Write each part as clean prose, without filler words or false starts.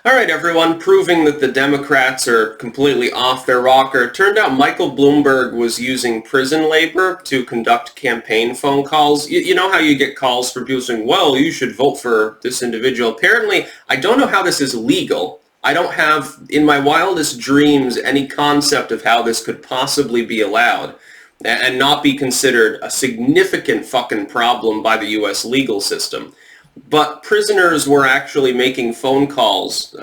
All right, everyone, proving that the Democrats are completely off their rocker. It turned out Michaelbloomberg was using prison labor to conduct campaign phone calls. You know how you get calls for people saying, well, you should vote for this individual. Apparently, I don't know how this is legal. I don't have, in my wildest dreams, any concept of how this could possibly be allowed and not be considered a significant fucking problem by the U.S. legal system. But prisoners were actually making phone calls,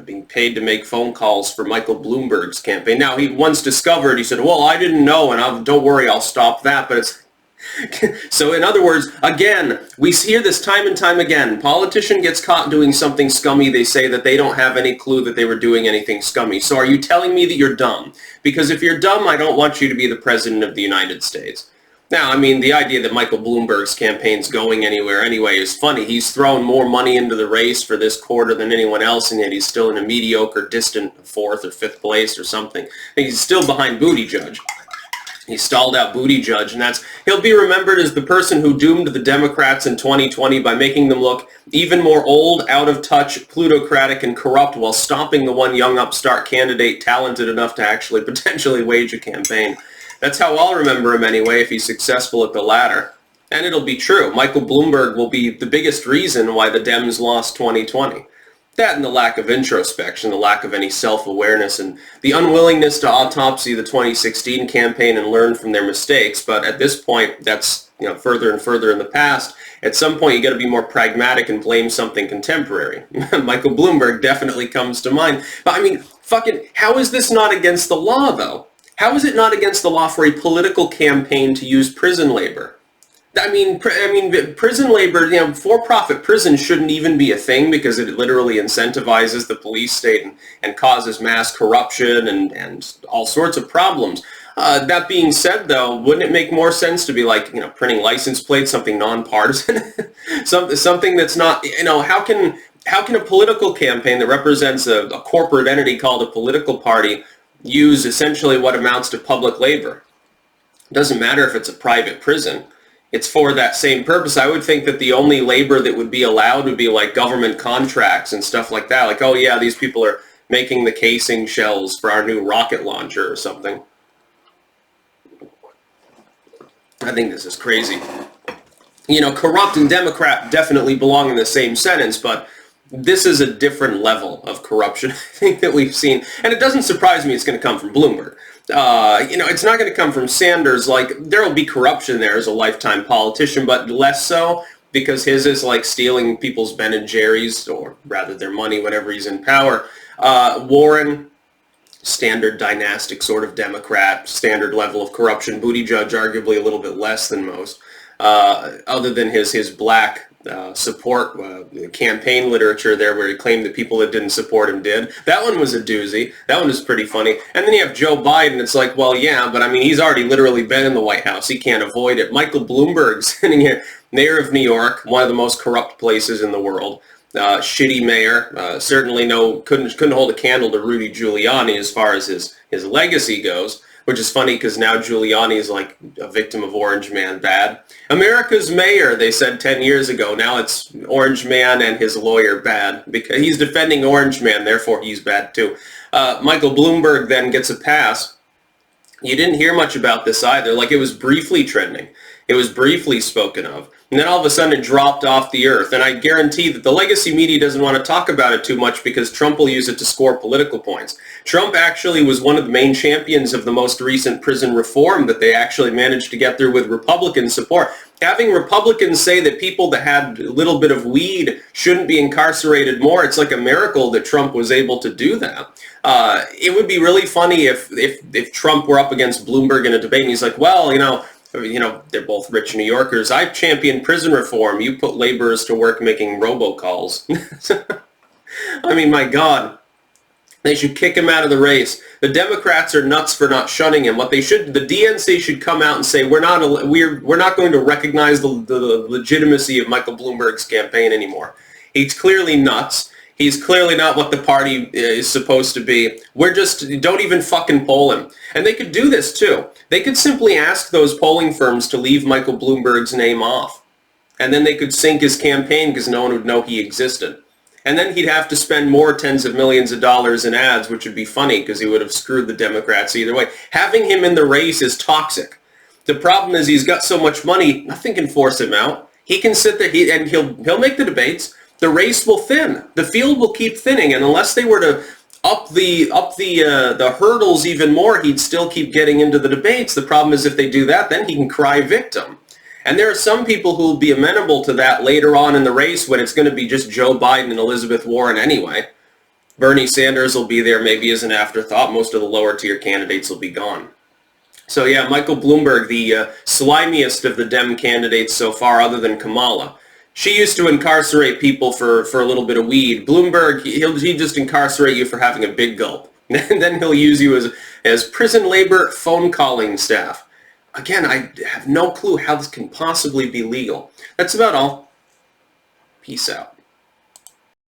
being paid to make phone calls for Michaelbloomberg's campaign. Now, he once discovered, he said, well, I didn't know, and don't worry, I'll stop that. But it's so in other words, again, we hear this time and time again. Politician gets caught doing something scummy. They say that they don't have any clue that they were doing anything scummy. So are you telling me that you're dumb? Because if you're dumb, I don't want you to be the president of the United States. Now, I mean, the idea that Michaelbloomberg's campaign's going anywhere anyway is funny. He's thrown more money into the race for this quarter than anyone else, and yet he's still in a mediocre, distant fourth or fifth place or something. And he's still behind Buttigieg. He stalled out Buttigieg, and he'll be remembered as the person who doomed the Democrats in 2020 by making them look even more old, out of touch, plutocratic, and corrupt while stopping the one young upstart candidate talented enough to actually potentially wage a campaign. That's how I'll remember him anyway if he's successful at the latter. And it'll be true. Michaelbloomberg will be the biggest reason why the Dems lost 2020. That and the lack of introspection, the lack of any self-awareness, and the unwillingness to autopsy the 2016 campaign and learn from their mistakes. But at this point, that's further and further in the past. At some point, you got to be more pragmatic and blame something contemporary. Michaelbloomberg definitely comes to mind. But I mean, fucking, how is this not against the law, though? How is it not against the law for a political campaign to use prison labor? I mean, prison labor, for-profit prison shouldn't even be a thing because it literally incentivizes the police state and causes mass corruption and all sorts of problems. That being said, though, wouldn't it make more sense to be like, printing license plates, something nonpartisan, something that's not, how can a political campaign that represents a corporate entity called a political party use essentially what amounts to public labor? It doesn't matter if it's a private prison. It's for that same purpose. I would think that the only labor that would be allowed would be like government contracts and stuff like that. Like, oh yeah, these people are making the casing shells for our new rocket launcher or something. I think this is crazy. Corrupt and Democrat definitely belong in the same sentence, but this is a different level of corruption, I think, that we've seen. And it doesn't surprise me it's going to come from Bloomberg. It's not going to come from Sanders. Like, there will be corruption there as a lifetime politician, but less so because his is like stealing people's Ben and Jerry's, or rather their money whenever he's in power. Warren, standard dynastic sort of Democrat, standard level of corruption. Buttigieg, arguably a little bit less than most. Other than his black support campaign literature there where he claimed that people that didn't support him did. That one was a doozy. That one was pretty funny. And then you have Joe Biden. It's like, well, yeah, but I mean, he's already literally been in the White House. He can't avoid it. Michaelbloomberg sitting here, mayor of New York, one of the most corrupt places in the world. Shitty mayor. Certainly couldn't hold a candle to Rudy Giuliani as far as his legacy goes. Which is funny because now Giuliani is like a victim of Orange Man bad. America's mayor, they said 10 years ago. Now it's Orange Man and his lawyer bad because he's defending Orange Man, therefore he's bad too. Michaelbloomberg then gets a pass. You didn't hear much about this either. Like, it was briefly trending. It was briefly spoken of. And then all of a sudden it dropped off the earth. And I guarantee that the legacy media doesn't want to talk about it too much because Trump will use it to score political points. Trump actually was one of the main champions of the most recent prison reform that they actually managed to get through with Republican support. Having Republicans say that people that had a little bit of weed shouldn't be incarcerated more, it's like a miracle that Trump was able to do that. It would be really funny if Trump were up against Bloomberg in a debate and he's like, well, they're both rich New Yorkers. I champion prison reform. You put laborers to work making robocalls. I mean, my God. They should kick him out of the race. The Democrats are nuts for not shunning him. The DNC should come out and say, we're not going to recognize the legitimacy of Michaelbloomberg's campaign anymore. He's clearly nuts. He's clearly not what the party is supposed to be. Don't even fucking poll him. And they could do this too. They could simply ask those polling firms to leave Michaelbloomberg's name off. And then they could sink his campaign because no one would know he existed. And then he'd have to spend more tens of millions of dollars in ads, which would be funny because he would have screwed the Democrats either way. Having him in the race is toxic. The problem is he's got so much money, nothing can force him out. He can sit there and he'll make the debates. The race will thin. The field will keep thinning, and unless they were to up the hurdles even more, he'd still keep getting into the debates. The problem is if they do that, then he can cry victim. And there are some people who will be amenable to that later on in the race when it's going to be just Joe Biden and Elizabeth Warren anyway. Bernie Sanders will be there maybe as an afterthought. Most of the lower tier candidates will be gone. So yeah, Michael Bloomberg, the slimiest of the Dem candidates so far other than Kamala. She used to incarcerate people for a little bit of weed. Bloomberg, he'll just incarcerate you for having a big gulp. And then he'll use you as prison labor phone calling staff. Again, I have no clue how this can possibly be legal. That's about all. Peace out.